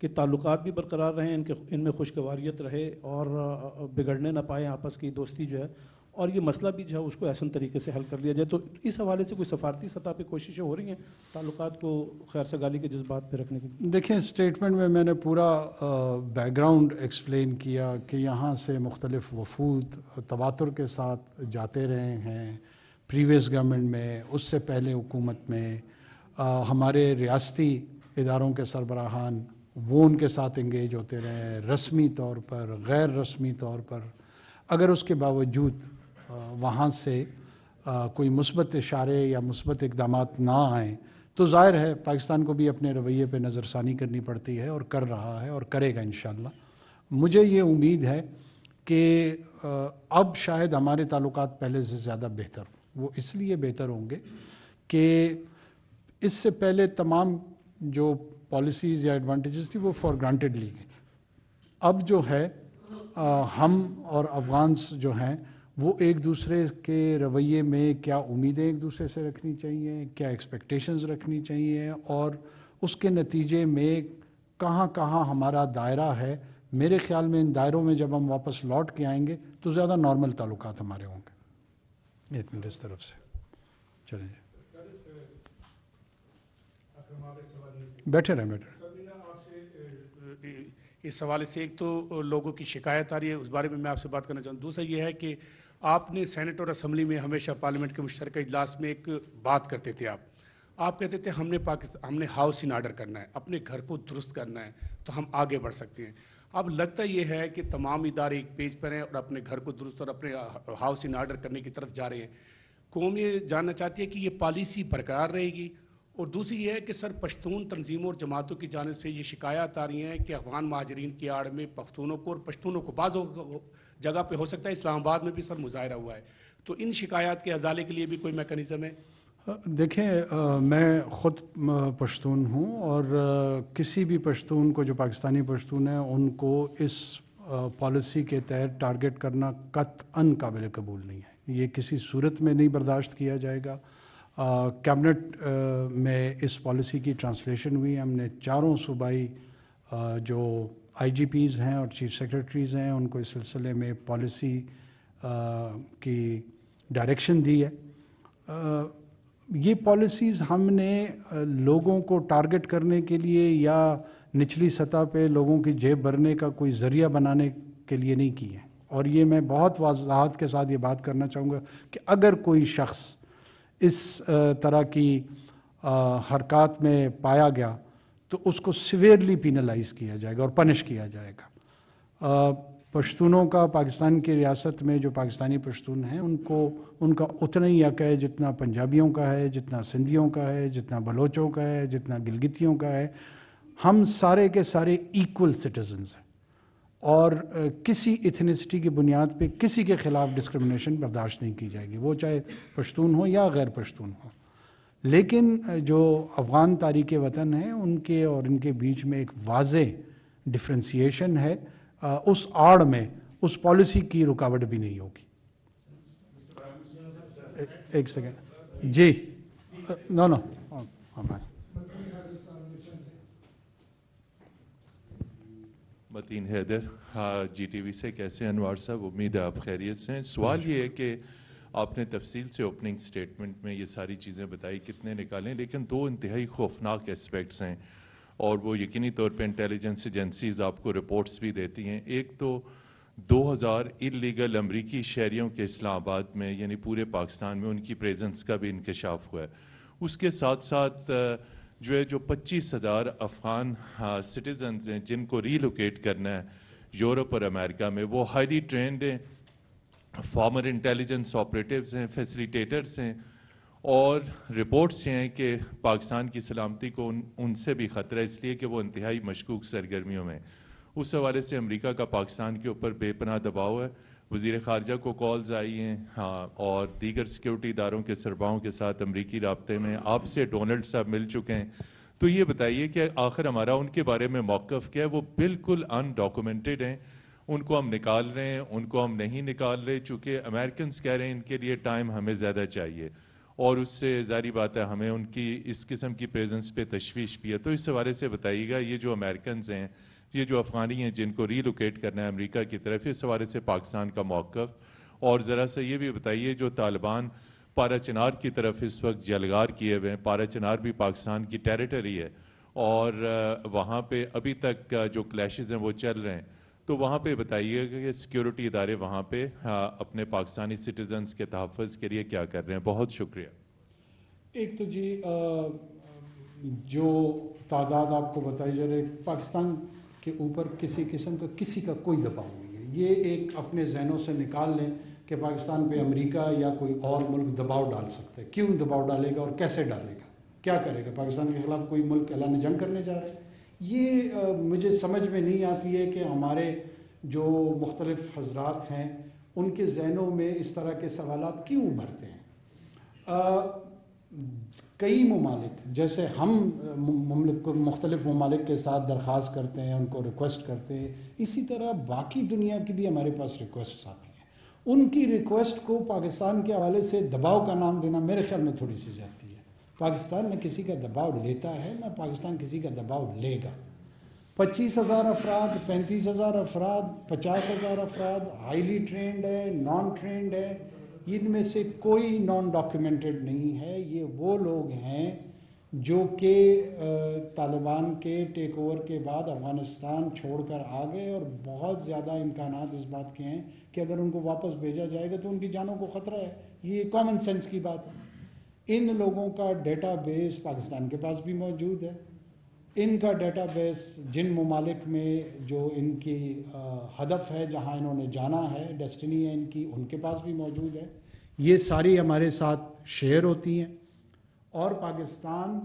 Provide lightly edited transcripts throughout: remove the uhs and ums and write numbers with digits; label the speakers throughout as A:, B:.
A: کہ تعلقات بھی برقرار رہیں، ان میں خوشگواریت رہے اور بگڑنے نہ پائیں آپس کی دوستی جو ہے، اور یہ مسئلہ بھی جو ہے اس کو احسن طریقے سے حل کر لیا جائے. تو اس حوالے سے کوئی سفارتی سطح پہ کوششیں ہو رہی ہیں تعلقات کو خیر سگالی کے جذبات پہ رکھنے کی؟
B: دیکھیں اسٹیٹمنٹ میں نے پورا بیک گراؤنڈ ایکسپلین کیا کہ یہاں سے مختلف وفود تواتر کے ساتھ جاتے رہے ہیں پریویس گورنمنٹ میں، اس سے پہلے حکومت میں. ہمارے ریاستی اداروں کے سربراہان وہ ان کے ساتھ انگیج ہوتے رہے ہیں رسمی طور پر، غیر رسمی طور پر. اگر اس کے باوجود وہاں سے کوئی مثبت اشارے یا مثبت اقدامات نہ آئیں تو ظاہر ہے پاکستان کو بھی اپنے رویے پہ نظر ثانی کرنی پڑتی ہے، اور کر رہا ہے اور کرے گا انشاءاللہ. مجھے یہ امید ہے کہ اب شاید ہمارے تعلقات پہلے سے زیادہ بہتر ہوں. وہ اس لیے بہتر ہوں گے کہ اس سے پہلے تمام جو پالیسیز یا ایڈوانٹیجز تھی وہ فار گرانٹیڈ لی گئی. اب جو ہے ہم اور افغانس جو ہیں وہ ایک دوسرے کے رویے میں کیا امیدیں ایک دوسرے سے رکھنی چاہیے، کیا ایکسپیکٹیشنز رکھنی چاہیے، اور اس کے نتیجے میں کہاں کہاں ہمارا دائرہ ہے. میرے خیال میں ان دائروں میں جب ہم واپس لوٹ کے آئیں گے تو زیادہ نارمل تعلقات ہمارے ہوں گے. ایک منٹ اس طرف سے چلیں جی، بیٹھے رہیں بیٹھے.
C: اس حوالے سے ایک تو لوگوں کی شکایت آ رہی ہے، اس بارے میں آپ سے بات کرنا چاہوں. دوسرا یہ ہے کہ آپ نے سینٹ اور اسمبلی میں ہمیشہ پارلیمنٹ کے مشترکہ اجلاس میں ایک بات کرتے تھے. آپ کہتے تھے ہم نے ہاؤس ان آرڈر کرنا ہے، اپنے گھر کو درست کرنا ہے تو ہم آگے بڑھ سکتے ہیں. اب لگتا یہ ہے کہ تمام ادارے ایک پیج پر ہیں اور اپنے گھر کو درست اور اپنے ہاؤس ان آرڈر کرنے کی طرف جا رہے ہیں. قوم یہ جاننا چاہتی ہے کہ یہ پالیسی برقرار رہے گی. اور دوسری یہ ہے کہ سر پشتون تنظیموں اور جماعتوں کی جانب سے یہ شکایات آ رہی ہیں کہ افغان مہاجرین کی آڑ میں پختونوں کو اور پشتونوں کو بعض جگہ پہ ہو سکتا ہے اسلام آباد میں بھی سر مظاہرہ ہوا ہے، تو ان شکایات کے ازالے کے لیے بھی کوئی میکانزم ہے؟
B: دیکھیں میں خود پشتون ہوں، اور کسی بھی پشتون کو جو پاکستانی پشتون ہیں ان کو اس پالیسی کے تحت ٹارگٹ کرنا قطعاً قابل قبول نہیں ہے. یہ کسی صورت میں نہیں برداشت کیا جائے گا. کیبنٹ میں اس پالیسی کی ٹرانسلیشن ہوئی. ہم نے چاروں صوبائی جو آئی جی پیز ہیں اور چیف سیکرٹریز ہیں ان کو اس سلسلے میں پالیسی کی ڈائریکشن دی ہے. یہ پالیسیز ہم نے لوگوں کو ٹارگٹ کرنے کے لیے یا نچلی سطح پہ لوگوں کی جیب بھرنے کا کوئی ذریعہ بنانے کے لیے نہیں کی ہیں. اور یہ میں بہت وضاحت کے ساتھ یہ بات کرنا چاہوں گا کہ اگر کوئی شخص اس طرح کی حرکات میں پایا گیا تو اس کو سیویرلی پینلائز کیا جائے گا اور پنش کیا جائے گا. پشتونوں کا پاکستان کی ریاست میں جو پاکستانی پشتون ہیں ان کا اتنا ہی حق ہے جتنا پنجابیوں کا ہے، جتنا سندھیوں کا ہے، جتنا بلوچوں کا ہے، جتنا گلگتیوں کا ہے. ہم سارے کے سارے ایکول سٹیزنز ہیں اور کسی ایتھنیسٹی کی بنیاد پہ کسی کے خلاف ڈسکرمنیشن برداشت نہیں کی جائے گی، وہ چاہے پشتون ہو یا غیر پشتون ہو. لیکن جو افغان تارک وطن ہیں ان کے اور ان کے بیچ میں ایک واضح ڈفرینسیشن ہے. اس آڑ میں اس پالیسی کی رکاوٹ بھی نہیں ہوگی. ایک سیکنڈ جی، نو
D: متین حیدر جی ٹی وی سے. کیسے انوار صاحب؟ امید ہے آپ خیریت سے ہیں. سوال یہ ہے کہ آپ نے تفصیل سے اوپننگ سٹیٹمنٹ میں یہ ساری چیزیں بتائی کتنے نکالیں، لیکن دو انتہائی خوفناک اسپیکٹس ہیں اور وہ یقینی طور پہ انٹیلیجنس ایجنسیز آپ کو رپورٹس بھی دیتی ہیں. ایک تو 2000 انلیگل امریکی شہریوں کے اسلام آباد میں یعنی پورے پاکستان میں ان کی پریزنس کا بھی انکشاف ہوا ہے. اس کے ساتھ ساتھ جو ہے جو 25,000 افغان سٹیزنز ہیں جن کو ری لوکیٹ کرنا ہے یورپ اور امریکہ میں، وہ ہائیلی ٹرینڈ ہیں، فارمر انٹیلیجنس آپریٹیوز ہیں، فیسیلیٹیٹرز ہیں، اور رپورٹس یہ ہیں کہ پاکستان کی سلامتی کو ان سے بھی خطرہ ہے اس لیے کہ وہ انتہائی مشکوک سرگرمیوں میں. اس حوالے سے امریکہ کا پاکستان کے اوپر بے پناہ دباؤ ہے. وزیر خارجہ کو کالز آئی ہیں اور دیگر سیکیورٹی اداروں کے سربراہوں کے ساتھ امریکی رابطے میں. آپ سے ڈونلڈ صاحب مل چکے ہیں، تو یہ بتائیے کہ آخر ہمارا ان کے بارے میں موقف کیا ہے؟ وہ بالکل ان ڈاکومنٹڈ ہیں، ان کو ہم نکال رہے ہیں، ان کو ہم نہیں نکال رہے چونکہ امریکنز کہہ رہے ہیں ان کے لیے ٹائم ہمیں زیادہ چاہیے. اور اس سے ظاہری بات ہے ہمیں ان کی اس قسم کی پریزنس پہ تشویش بھی ہے. تو اس حوالے سے بتائیے گا یہ جو امریکنز ہیں, یہ جو افغانی ہیں جن کو ری لوکیٹ کرنا ہے امریکہ کی طرف, اس حوالے سے پاکستان کا موقف, اور ذرا سا یہ بھی بتائیے جو طالبان پارا چنار کی طرف اس وقت جلگار کیے ہوئے ہیں, پارا چنار بھی پاکستان کی ٹیریٹری ہے اور وہاں پہ ابھی تک جو کلیشز ہیں وہ چل رہے ہیں, تو وہاں پہ بتائیے کہ سیکیورٹی ادارے وہاں پہ اپنے پاکستانی سٹیزنز کے تحفظ کے لیے کیا کر رہے ہیں. بہت شکریہ.
B: ایک تو جی جو تعداد آپ کو بتائی جا رہی ہے, پاکستان کے اوپر کسی قسم کا کسی کا کوئی دباؤ نہیں ہے. یہ ایک اپنے ذہنوں سے نکال لیں کہ پاکستان پہ امریکہ یا کوئی اور ملک دباؤ ڈال سکتا ہے. کیوں دباؤ ڈالے گا اور کیسے ڈالے گا, کیا کرے گا؟ پاکستان کے خلاف کوئی ملک اعلان جنگ کرنے جا رہا ہے؟ یہ مجھے سمجھ میں نہیں آتی ہے کہ ہمارے جو مختلف حضرات ہیں ان کے ذہنوں میں اس طرح کے سوالات کیوں ابھرتے ہیں. کئی ممالک جیسے ہم مختلف ممالک کے ساتھ درخواست کرتے ہیں, ان کو ریکویسٹ کرتے ہیں, اسی طرح باقی دنیا کی بھی ہمارے پاس ریکویسٹ آتی ہیں. ان کی ریکویسٹ کو پاکستان کے حوالے سے دباؤ کا نام دینا میرے خیال میں تھوڑی سی زیادتی ہے. پاکستان نہ کسی کا دباؤ لیتا ہے نہ پاکستان کسی کا دباؤ لے گا. 25,000 افراد, 35,000 افراد, 50,000 افراد ہائیلی ٹرینڈ ہے, نان ٹرینڈ ہے, ان میں سے کوئی نان ڈاکیومنٹڈ نہیں ہے. یہ وہ لوگ ہیں جو کہ طالبان کے ٹیک اوور کے بعد افغانستان چھوڑ کر آ گئے, اور بہت زیادہ امکانات اس بات کے ہیں کہ اگر ان کو واپس بھیجا جائے گا تو ان کی جانوں کو خطرہ ہے. یہ کامن سینس کی بات ہے. ان لوگوں کا ڈیٹا بیس پاکستان کے پاس بھی موجود ہے. ان کا ڈیٹا بیس جن ممالک میں جو ان کی ہدف ہے, جہاں انہوں نے جانا ہے, ڈیسٹنی ہے ان کی, ان کے پاس بھی موجود ہے. یہ ساری ہمارے ساتھ شیئر ہوتی ہیں, اور پاکستان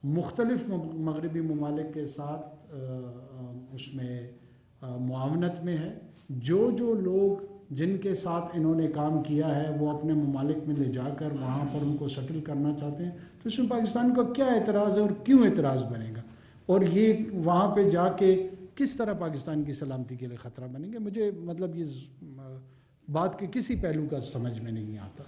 B: مختلف مغربی ممالک کے ساتھ اس میں معاونت میں ہے. جو لوگ جن کے ساتھ انہوں نے کام کیا ہے وہ اپنے ممالک میں لے جا کر وہاں پر ان کو سیٹل کرنا چاہتے ہیں, تو اس میں پاکستان کا کیا اعتراض ہے اور کیوں اعتراض بنے گا, اور یہ وہاں پہ جا کے کس طرح پاکستان کی سلامتی کے لیے خطرہ بنیں گے. مجھے مطلب یہ بات کے کسی پہلو کا سمجھ میں نہیں آتا.